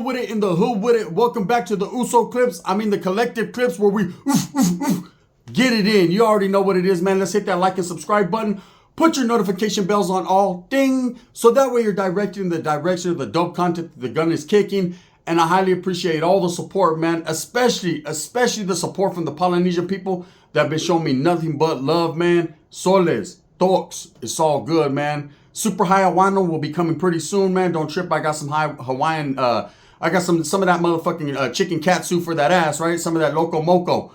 with it in the hood with it. Welcome back to the Uso clips. I mean the collective clips where we get it in. You already know what it is, man. Let's hit that like and subscribe button. Put your notification bells on all, ding, so that way you're directed in the direction of the dope content the gun is kicking. And I highly appreciate all the support, man, especially the support from the Polynesian people that have been showing me nothing but love, man. Soles, talks, it's all good, man. Super High Hawaiian will be coming pretty soon, man. Don't trip, I got some high Hawaiian, I got some of that motherfucking chicken katsu for that ass, right? Some of that loco moco.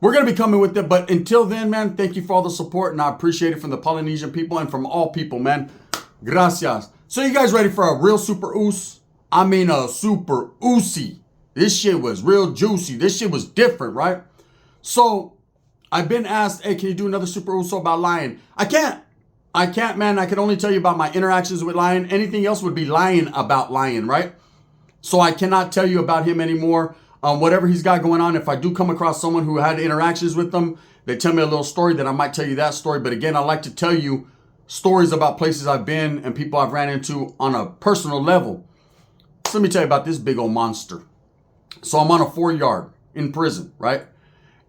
We're going to be coming with it, but until then, man, thank you for all the support, and I appreciate it from the Polynesian people and from all people, man. Gracias. So you guys ready for a real super oos? I mean a super oozy. This shit was real juicy. This shit was different, right? So I've been asked, hey, can you do another super uso about lying? I can't, man. I can only tell you about my interactions with lying. Anything else would be lying about lying, right? So I cannot tell you about him anymore. Whatever he's got going on, if I do come across someone who had interactions with them, they tell me a little story, then I might tell you that story. But again, I like to tell you stories about places I've been and people I've ran into on a personal level. So let me tell you about this big old monster. So I'm on a 4-yard in prison, right?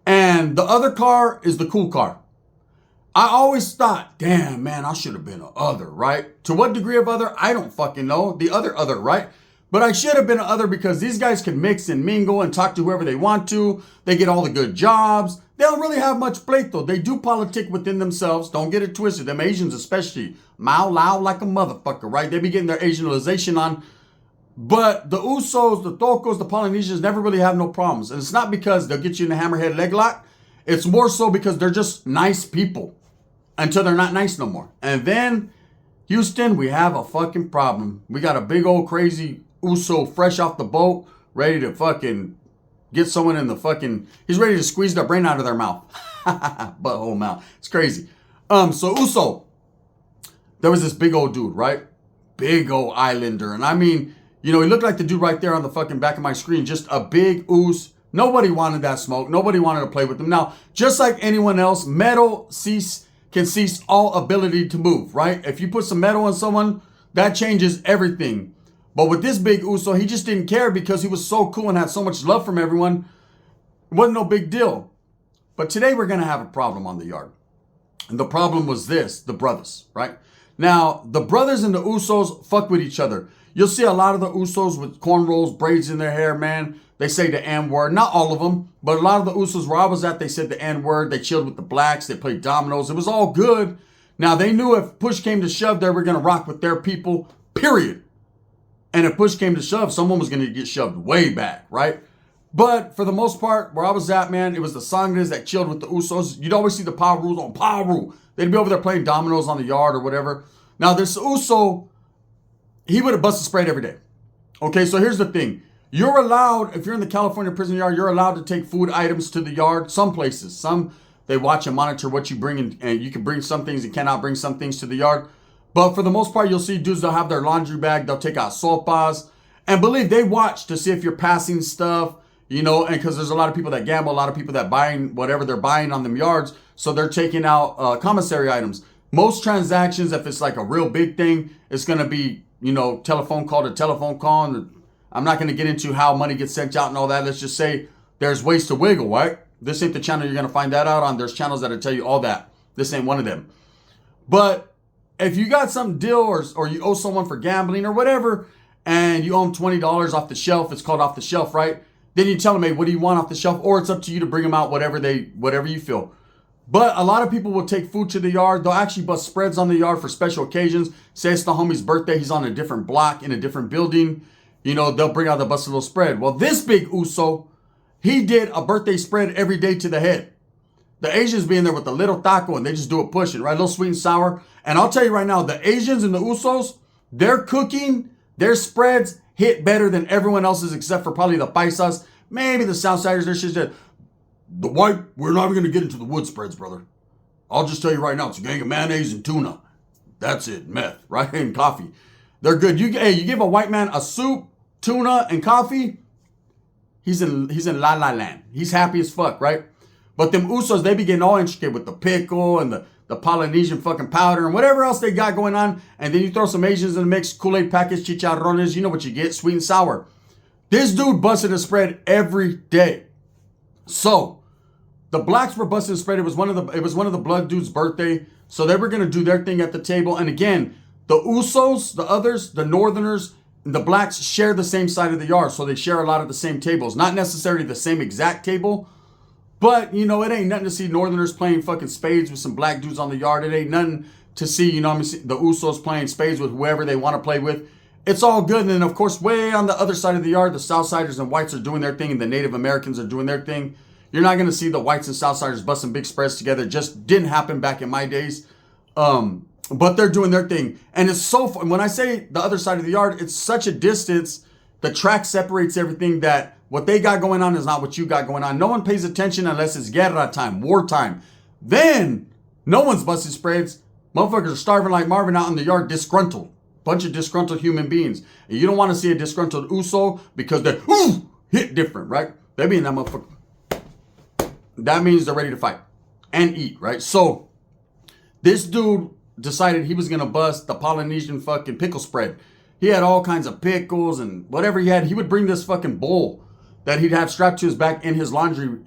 And the other car is the cool car. I always thought, damn, man, I should have been a other, right? To what degree of other? I don't fucking know. The other, right? But I should have been an other because these guys can mix and mingle and talk to whoever they want to. They get all the good jobs. They don't really have much pleito. They do politic within themselves. Don't get it twisted. Them Asians especially, mao lao like a motherfucker, right? They be getting their Asianization on. But the Usos, the Tocos, the Polynesians never really have no problems. And it's not because they'll get you in a hammerhead leg lock. It's more so because they're just nice people until they're not nice no more. And then, Houston, we have a fucking problem. We got a big old crazy Uso fresh off the boat, ready to fucking get someone in the fucking... He's ready to squeeze their brain out of their mouth. Butthole mouth. It's crazy. So Uso, there was this big old dude, right? Big old islander. And I mean... You know, he looked like the dude right there on the fucking back of my screen. Just a big ooze. Nobody wanted that smoke. Nobody wanted to play with him. Now, just like anyone else, metal can cease all ability to move, right? If you put some metal on someone, that changes everything. But with this big Uso, he just didn't care because he was so cool and had so much love from everyone. It wasn't no big deal. But today we're going to have a problem on the yard. And the problem was this, the brothers, right? Now, the brothers and the Usos fuck with each other. You'll see a lot of the Usos with cornrows, braids in their hair, man. They say the N-word. Not all of them, but a lot of the Usos where I was at, they said the N-word. They chilled with the blacks. They played dominoes. It was all good. Now, they knew if push came to shove, they were going to rock with their people, period. And if push came to shove, someone was going to get shoved way back, right? But for the most part, where I was at, man, it was the Sangres that chilled with the Usos. You'd always see the Power Rules on Power Rule. They'd be over there playing dominoes on the yard or whatever. Now, this Uso... He would have busted sprayed every day. Okay, so here's the thing. You're allowed, if you're in the California prison yard, you're allowed to take food items to the yard. Some places, they watch and monitor what you bring in, and you can bring some things and cannot bring some things to the yard. But for the most part, you'll see dudes, they'll have their laundry bag, they'll take out sopas. And believe, they watch to see if you're passing stuff, you know, and because there's a lot of people that gamble, a lot of people that buying whatever they're buying on them yards. So they're taking out commissary items. Most transactions, if it's like a real big thing, it's going to be, you know, telephone call to telephone call. And I'm not going to get into how money gets sent out and all that. Let's just say there's ways to wiggle, right? This ain't the channel you're going to find that out on. There's channels that'll tell you all that. This ain't one of them. But if you got some deal or you owe someone for gambling or whatever, and you owe them $20 off the shelf, it's called off the shelf, right? Then you tell them, hey, what do you want off the shelf? Or it's up to you to bring them out, whatever you feel. But a lot of people will take food to the yard. They'll actually bust spreads on the yard for special occasions. Say it's the homie's birthday. He's on a different block in a different building. You know, they'll bring out the busted little spread. Well, this big Uso, he did a birthday spread every day to the head. The Asians be in there with a little taco and they just do a pushing, right? A little sweet and sour. And I'll tell you right now, the Asians and the Usos, their cooking, their spreads hit better than everyone else's except for probably the Paisas. Maybe the Southsiders, their shit's dead. The white, we're not even going to get into the wood spreads, brother. I'll just tell you right now, it's a gang of mayonnaise and tuna. That's it, meth, right? And coffee. They're good. You give a white man a soup, tuna, and coffee, he's in la la land. He's happy as fuck, right? But them Usos, they be getting all intricate with the pickle and the Polynesian fucking powder and whatever else they got going on. And then you throw some Asians in the mix, Kool-Aid packets, chicharrones, you know what you get, sweet and sour. This dude busted a spread every day. So the blacks were busting a spread. It was one of the blood dude's birthday. So they were gonna do their thing at the table. And again, the Usos, the others, the Northerners, and the blacks share the same side of the yard. So they share a lot of the same tables. Not necessarily the same exact table, but it ain't nothing to see Northerners playing fucking spades with some black dudes on the yard. It ain't nothing to see, the Usos playing spades with whoever they want to play with. It's all good. And then, of course, way on the other side of the yard, the Southsiders and whites are doing their thing and the Native Americans are doing their thing. You're not going to see the whites and Southsiders busting big spreads together. It just didn't happen back in my days. But they're doing their thing. And it's so fun. When I say the other side of the yard, it's such a distance. The track separates everything that what they got going on is not what you got going on. No one pays attention unless it's guerra time, wartime. Then no one's busting spreads. Motherfuckers are starving like Marvin out in the yard, disgruntled. Bunch of disgruntled human beings. And you don't want to see a disgruntled Uso because they're hit different, right? They be in that motherfucker. That means they're ready to fight and eat, right? So this dude decided he was going to bust the Polynesian fucking pickle spread. He had all kinds of pickles and whatever he had. He would bring this fucking bowl that he'd have strapped to his back in his laundry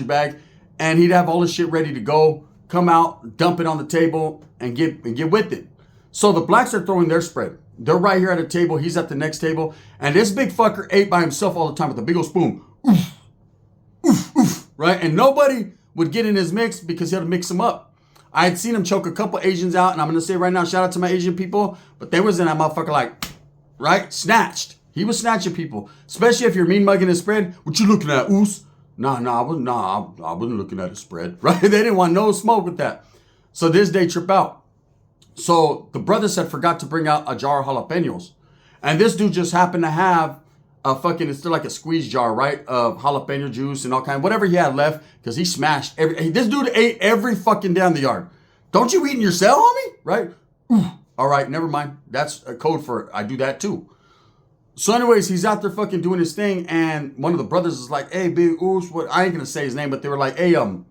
bag. And he'd have all his shit ready to go, come out, dump it on the table and get with it. So the blacks are throwing their spread. They're right here at a table. He's at the next table. And this big fucker ate by himself all the time with a big old spoon. Oof, oof, oof, right? And nobody would get in his mix because he had to mix them up. I had seen him choke a couple Asians out. And I'm going to say right now, shout out to my Asian people. But they was in that motherfucker like, right? Snatched. He was snatching people. Especially if you're mean mugging his spread. What you looking at, Oos? I wasn't looking at his spread. Right? They didn't want no smoke with that. So this day trip out. So the brothers had forgot to bring out a jar of jalapenos. And this dude just happened to have it's still like a squeeze jar, right? Of jalapeno juice and all kind, whatever he had left. Because he smashed this dude ate every fucking day in the yard. Don't you eat in your cell, homie? Right? All right, never mind. That's a code for I do that too. So anyways, he's out there fucking doing his thing. And one of the brothers is like, hey, big Oos, what? I ain't going to say his name, but they were like, hey, you know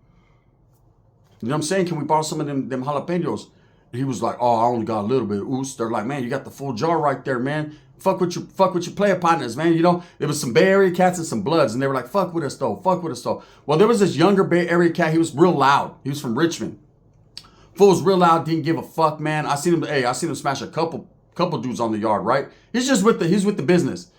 what I'm saying? Can we borrow some of them jalapenos? He was like, oh, I only got a little bit of Oos. They're like, man, you got the full jar right there, man. Fuck with your player partners, man. There was some Bay Area cats and some Bloods, and they were like, fuck with us though. Well, there was this younger Bay Area cat. He was real loud. He was from Richmond. Fool was real loud, didn't give a fuck, man. I seen him smash a couple dudes on the yard, right? He's with the business.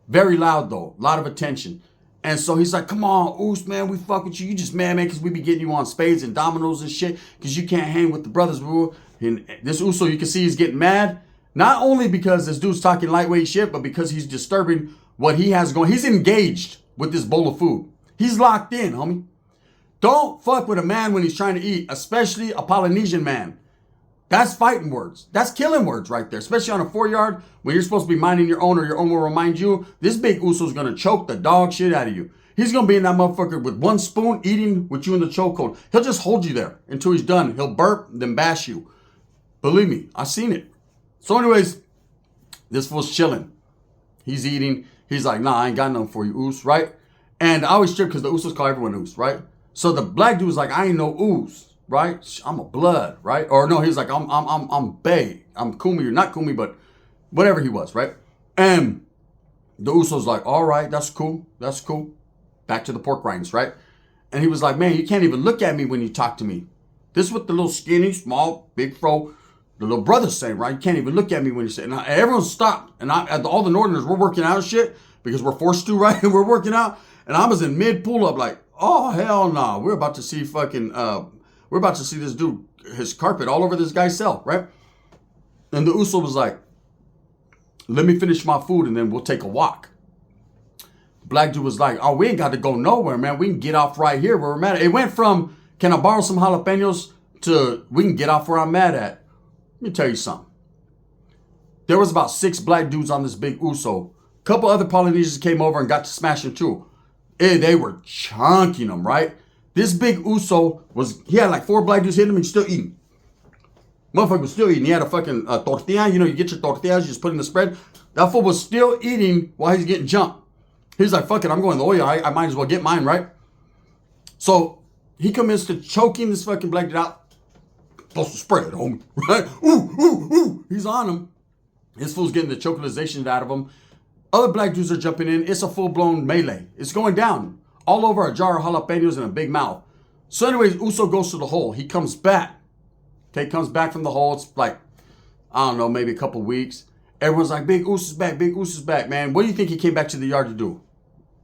Very loud though, a lot of attention. And so he's like, come on, Oos, man, we fuck with you. You just mad, man, because we be getting you on spades and dominoes and shit because you can't hang with the brothers, bro. And this Uso, you can see he's getting mad. Not only because this dude's talking lightweight shit, but because he's disturbing what he has going. He's engaged with this bowl of food. He's locked in, homie. Don't fuck with a man when he's trying to eat, especially a Polynesian man. That's fighting words. That's killing words right there, especially on a 4-yard when you're supposed to be minding your own or your own will remind you. This big Uso's going to choke the dog shit out of you. He's going to be in that motherfucker with one spoon eating with you in the chokehold. He'll just hold you there until he's done. He'll burp, then bash you. Believe me, I've seen it. So anyways, this fool's chilling. He's eating. He's like, nah, I ain't got nothing for you, Oos, right? And I always trip because the Usos call everyone Oos, right? So the black dude's like, I ain't no Oos, right? I'm a blood, right? Or no, he's like, I'm Bay. I'm Kumi. You're not Kumi, but whatever he was, right? And the Uso's like, all right, that's cool. Back to the pork rinds, right? And he was like, man, you can't even look at me when you talk to me. This is what the little skinny, small, big fro, the little brother's saying, right? You can't even look at me when you say it. And everyone stopped. And all the Northerners, we're working out shit because we're forced to, right? We're working out. And I was in mid pull-up like, oh, hell no. We're about to see this dude, his carpet all over this guy's cell, right? And the Uso was like, let me finish my food and then we'll take a walk. Black dude was like, oh, we ain't got to go nowhere, man. We can get off right here where we're mad at. It went from, can I borrow some jalapenos to we can get off where I'm mad at. Let me tell you something. There was about 6 black dudes on this big Uso. A couple other Polynesians came over and got to smashing too. They were chunking them, right? This big Uso he had like 4 black dudes hitting him and he's still eating. Motherfucker was still eating. He had a fucking tortilla. You get your tortillas, you just put in the spread. That fool was still eating while he's getting jumped. He's like, fuck it, I'm going to the oil. I might as well get mine, right? So he commits to choking this fucking black dude out. Supposed to spread, homie, right? Ooh. He's on him. This fool's getting the chocolarization out of him. Other black dudes are jumping in. It's a full-blown melee. It's going down. All over a jar of jalapenos and a big mouth. So anyways, Uso goes to the hole. He comes back. Okay, comes back from the hole. It's like, I don't know, maybe a couple weeks. Everyone's like, Big Uso's back. Big Uso's back, man. What do you think he came back to the yard to do?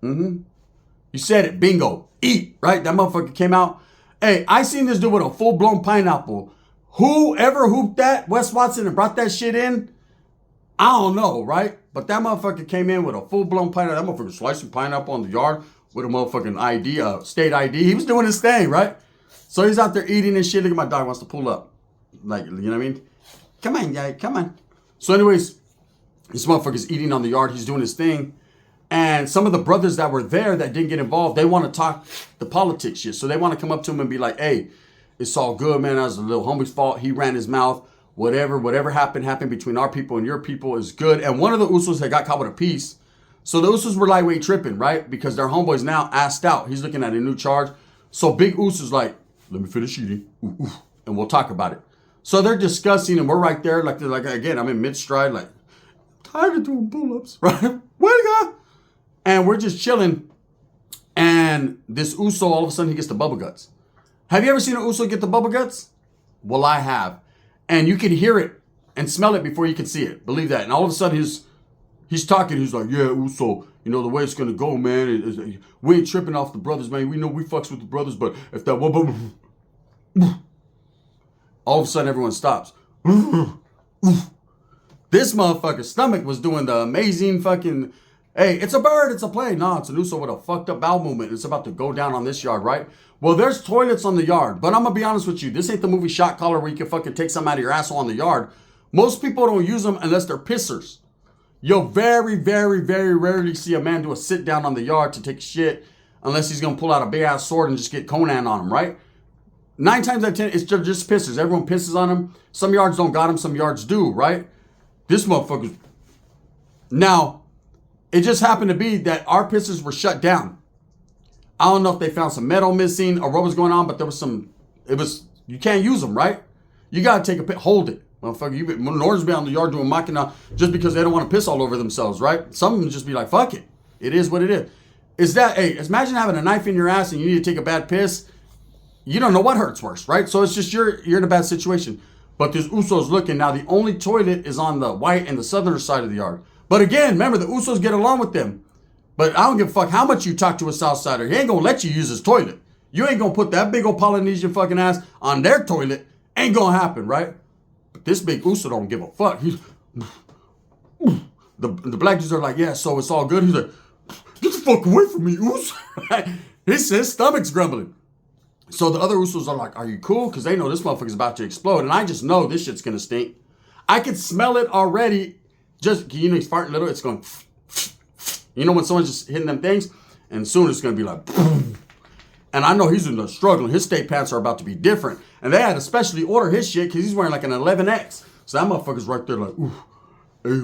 You said it. Bingo. Eat, right? That motherfucker came out. Hey, I seen this dude with a full-blown pineapple. Whoever hooped that, Wes Watson, and brought that shit in, I don't know, right? But that motherfucker came in with a full-blown pineapple. That motherfucker slicing pineapple on the yard with a motherfucking ID, state ID. He was doing his thing, right? So he's out there eating and shit. Look at my dog wants to pull up. Like, you know what I mean? Come on, guy, come on. So anyways, this motherfucker's eating on the yard. He's doing his thing. And some of the brothers that were there that didn't get involved, they want to talk the politics shit. So they want to come up to him and be like, hey, it's all good, man. That was a little homie's fault. He ran his mouth. Whatever happened between our people and your people is good. And one of the Usos had got caught with a piece. So the Usos were lightweight tripping, right? Because their homeboy's now assed out. He's looking at a new charge. So Big Uso's like, let me finish eating. And we'll talk about it. So they're discussing and we're right there. Like again, I'm in mid-stride, like, tired of doing pull-ups, right? Where to go? And we're just chilling. And this Uso, all of a sudden, he gets the bubble guts. Have you ever seen an Uso get the bubble guts? Well, I have. And you can hear it and smell it before you can see it. Believe that. And all of a sudden, he's talking. He's like, yeah, Uso, you know, the way it's going to go, man, we ain't tripping off the brothers, man. We know we fucks with the brothers, but if that... All of a sudden, everyone stops. This motherfucker's stomach was doing the amazing fucking... Hey, it's a bird, it's a plane. No, it's an Uso with a fucked up bowel movement. It's about to go down on this yard, right? Well, there's toilets on the yard. But I'm going to be honest with you. This ain't the movie Shot Caller where you can fucking take something out of your asshole on the yard. Most people don't use them unless they're pissers. You'll very, very, very rarely see a man do a sit down on the yard to take a shit unless he's going to pull out a big ass sword and just get Conan on him, right? 9 times out of 10, it's just pissers. Everyone pisses on him. Some yards don't got him. Some yards do, right? This motherfucker's... Now... It just happened to be that our pissers were shut down. I don't know if they found some metal missing or what was going on, but there was some, you can't use them, right? You got to take a piss, hold it. Motherfucker, Northern's be on the yard doing machina just because they don't want to piss all over themselves, right? Some of them just be like, fuck it. It is what it is. Is that, hey, imagine having a knife in your ass and you need to take a bad piss. You don't know what hurts worse, right? So it's just you're in a bad situation. But this Uso's looking. Now, the only toilet is on the white and the southern side of the yard. But again, remember, the Usos get along with them. But I don't give a fuck how much you talk to a Southsider. He ain't going to let you use his toilet. You ain't going to put that big old Polynesian fucking ass on their toilet. Ain't going to happen, right? But this big Uso don't give a fuck. The black dudes are like, yeah, so it's all good. He's like, get the fuck away from me, Uso. His stomach's grumbling. So the other Usos are like, are you cool? Because they know this motherfucker's about to explode. And I just know this shit's going to stink. I could smell it already. Just, you know, he's farting a little, it's going, you know, when someone's just hitting them things, and soon it's going to be like, and I know he's in the struggle. His state pants are about to be different. And they had to specially order his shit because he's wearing like an 11X. So that motherfucker's right there like, ooh, hey,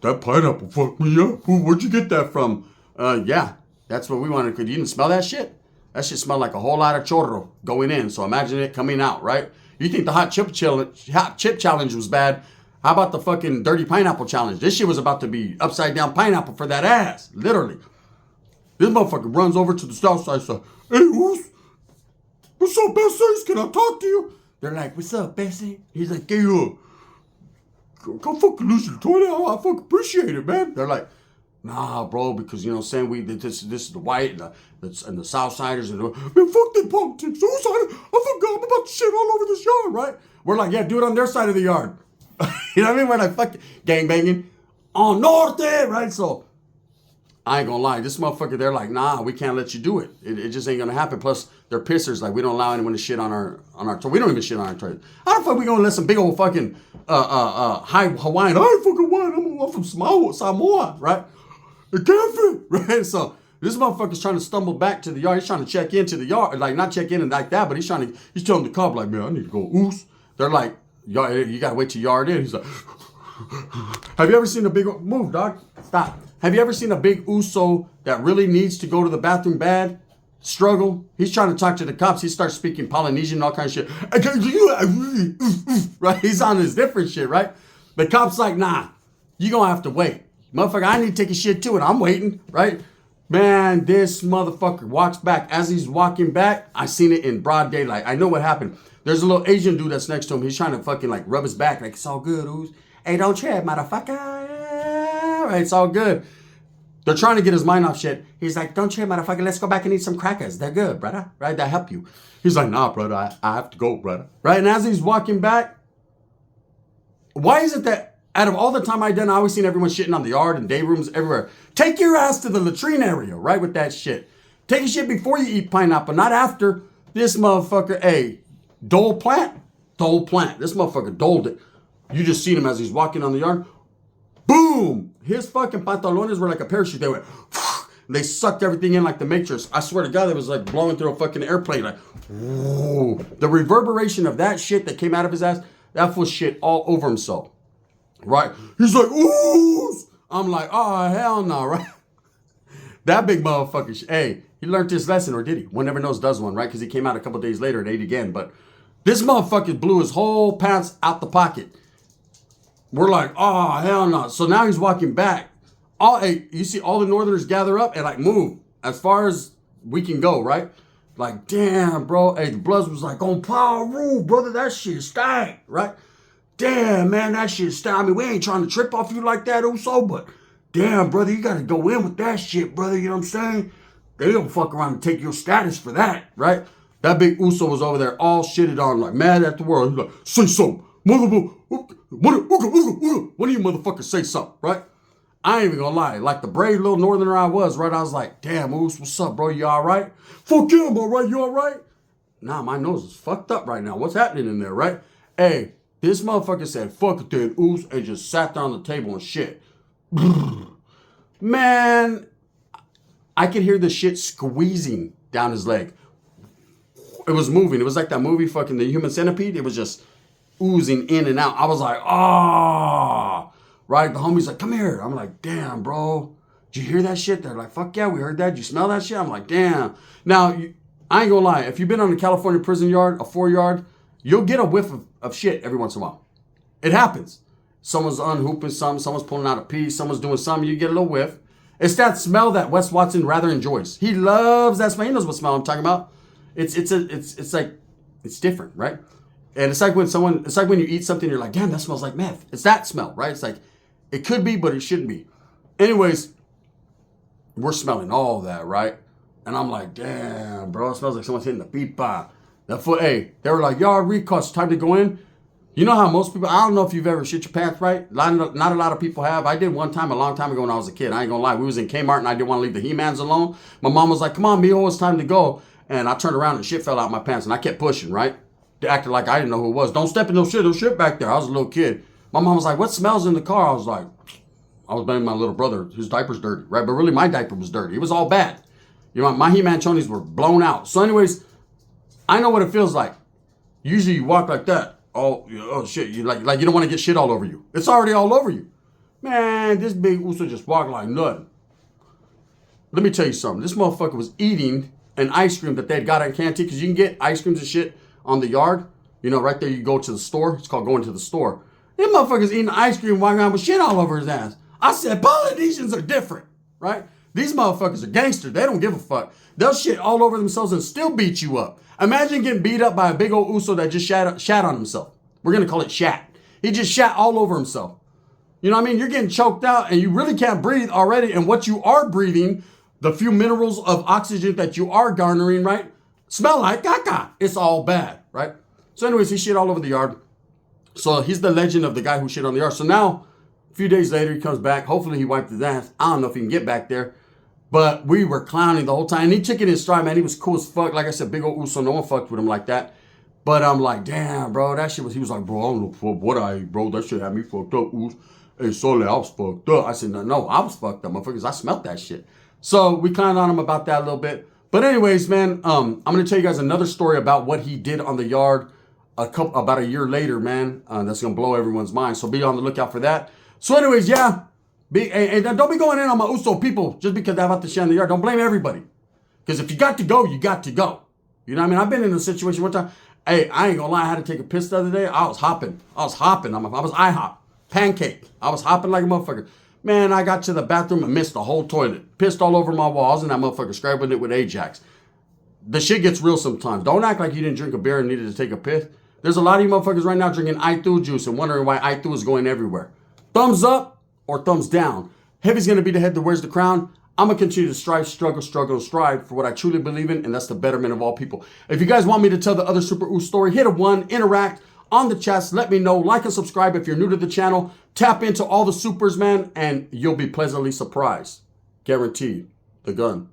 that pineapple fucked me up. Ooh, where'd you get that from? Yeah, that's what we wanted. Could you didn't smell that shit? That shit smelled like a whole lot of chorro going in. So imagine it coming out, right? You think the hot chip challenge was bad? How about the fucking dirty pineapple challenge? This shit was about to be upside down pineapple for that ass. Literally. This motherfucker runs over to the south side and says, hey, what's up, Bessie? Can I talk to you? They're like, what's up, Bessie? He's like, hey, come fucking lose your toilet. I fucking appreciate it, man. They're like, nah, bro, because, you know what I'm saying, this is the white and the Southsiders. And man, fuck them politics. I forgot I'm about to shit all over this yard, right? We're like, yeah, do it on their side of the yard. You know what I mean? We're like fucking gangbanging on Norte, right? So I ain't gonna lie, this motherfucker, they're like, nah, we can't let you do it. It just ain't gonna happen. Plus, they're pissers. Like, we don't allow anyone to shit on our toilet. We don't even shit on our toilet. How the fuck we gonna let some big old fucking high Hawaiian? I ain't fucking Hawaiian. I'm from Samoa, right? It can't fit, right? So this motherfucker's trying to stumble back to the yard. He's trying to check into the yard, like not check in and like that, but he's telling the cop like, man, I need to go oos. They're like, you gotta wait till yard in. He's like, have you ever seen a big move, dog? Stop. Have you ever seen a big Uso that really needs to go to the bathroom bad? Struggle. He's trying to talk to the cops. He starts speaking Polynesian and all kinds of shit. Right? He's on his different shit, right? The cop's like, nah, you gonna have to wait. Motherfucker, I need to take a shit too, and I'm waiting, right? Man, this motherfucker walks back. As he's walking back, I seen it in broad daylight. I know what happened. There's a little Asian dude that's next to him. He's trying to fucking like rub his back. Like, it's all good, ooze. Hey, don't trip, motherfucker. Right, it's all good. They're trying to get his mind off shit. He's like, don't trip, motherfucker. Let's go back and eat some crackers. They're good, brother. Right, that help you. He's like, nah, brother. I have to go, brother. Right, and as he's walking back, why is it that out of all the time I've done, I always seen everyone shitting on the yard and day rooms everywhere. Take your ass to the latrine area, right, with that shit. Take a shit before you eat pineapple, not after. This motherfucker, hey, dole plant. This motherfucker doled it. You just seen him as he's walking on the yard. Boom! His fucking pantalones were like a parachute. They went, they sucked everything in like the Matrix. I swear to God, it was like blowing through a fucking airplane. Like, whoa. The reverberation of that shit that came out of his ass, that fool shit all over himself. Right? He's like, ooh! I'm like, oh, hell no, right? That big motherfucker, hey, he learned his lesson, or did he? One never knows does one, right? Because he came out a couple days later and ate again. But this motherfucker blew his whole pants out the pocket. We're like, oh, hell no. So now he's walking back. Hey, you see all the Northerners gather up and like move as far as we can go, right? Like, damn, bro. Hey, the Bloods was like, on power rule, brother. That shit stank, right? Damn, man, that shit stank. I mean, we ain't trying to trip off you like that, Uso, but damn, brother, you got to go in with that shit, brother. You know what I'm saying? They don't fuck around and take your status for that, right? That big Uso was over there all shitted on, like mad at the world. He's like, say something. What do you motherfuckers say something, right? I ain't even gonna lie. Like the brave little Northerner I was, right? I was like, damn, Oos, what's up, bro? You all right? Fuck yeah, I'm all right. You all right? Nah, my nose is fucked up right now. What's happening in there, right? Hey, this motherfucker said, fuck it then, Oos, and just sat down on the table and shit. Man, I could hear the shit squeezing down his leg. It was moving. It was like that movie, fucking The Human Centipede. It was just oozing in and out. I was like, ah, right? The homie's like, come here. I'm like, damn, bro. Did you hear that shit? They're like, fuck yeah, we heard that. Did you smell that shit? I'm like, damn. Now, I ain't gonna lie. If you've been on a California prison yard, a 4-yard, you'll get a whiff of shit every once in a while. It happens. Someone's unhooping something. Someone's pulling out a piece. Someone's doing something. You get a little whiff. It's that smell that Wes Watson rather enjoys. He loves that smell. He knows what smell I'm talking about. It's like, it's different, right? And it's like when you eat something, you're like, damn, that smells like meth. It's that smell, right? It's like, it could be, but it shouldn't be. Anyways, we're smelling all that, right? And I'm like, damn, bro, it smells like someone's hitting the pipa. Hey, they were like, y'all, recourse, time to go in. You know how most people, I don't know if you've ever shit your pants, right? Not a lot of people have. I did one time, a long time ago when I was a kid. I ain't gonna lie. We was in Kmart and I didn't want to leave the He-Mans alone. My mom was like, come on, mijo, it's time to go. And I turned around and shit fell out my pants and I kept pushing, right? They acted like I didn't know who it was. Don't step in no shit back there. I was a little kid. My mom was like, what smells in the car? I was like, I was blaming my little brother. His diaper's dirty, right? But really my diaper was dirty. It was all bad. You know, my He-Man chonies were blown out. So anyways, I know what it feels like. Usually you walk like that. Oh shit. You like you don't want to get shit all over you. It's already all over you. Man, this big Uso just walked like nothing. Let me tell you something. This motherfucker was eating an ice cream that they had got at Canteen, because you can get ice creams and shit on the yard. You know, right there you go to the store. It's called going to the store. This motherfucker's eating ice cream, walking around with shit all over his ass. I said, Polynesians are different, right? These motherfuckers are gangsters. They don't give a fuck. They'll shit all over themselves and still beat you up. Imagine getting beat up by a big old Uso that just shat on himself. We're going to call it shat. He just shat all over himself. You know what I mean? You're getting choked out and you really can't breathe already. And what you are breathing, the few minerals of oxygen that you are garnering, right, smell like caca. It's all bad, right? So anyways, he shit all over the yard. So he's the legend of the guy who shit on the yard. So now, a few days later, he comes back. Hopefully he wiped his ass. I don't know if he can get back there. But we were clowning the whole time. And he took it in stride, man. He was cool as fuck. Like I said, big old Uso. No one fucked with him like that. But I'm like, damn, bro. That shit was, he was like, bro, I don't know what I ate, bro. That shit had me fucked up, Uso. Hey, Sole, I was fucked up. I said, no, I was fucked up, motherfuckers. I smelled that shit. So we clowned on him about that a little bit. But anyways, man, I'm going to tell you guys another story about what he did on the yard about a year later, man. That's going to blow everyone's mind. So be on the lookout for that. So anyways, yeah. And don't be going in on my Uso people just because they're about to shit in the yard. Don't blame everybody. Because if you got to go, you got to go. You know what I mean? I've been in a situation one time. Hey, I ain't going to lie. I had to take a piss the other day. I was hopping. I was IHOP. Pancake. I was hopping like a motherfucker. Man, I got to the bathroom and missed the whole toilet. Pissed all over my walls and that motherfucker scrubbing it with Ajax. The shit gets real sometimes. Don't act like you didn't drink a beer and needed to take a piss. There's a lot of you motherfuckers right now drinking Itu juice and wondering why Itu is going everywhere. Thumbs up or thumbs down. Heavy's going to be the head that wears the crown. I'm going to continue to strive, struggle, and strive for what I truly believe in, and that's the betterment of all people. If you guys want me to tell the other Super Ooze story, hit a 1, interact on the chats, let me know, like and subscribe if you're new to the channel. Tap into all the supers, man, and you'll be pleasantly surprised. Guaranteed. The gun.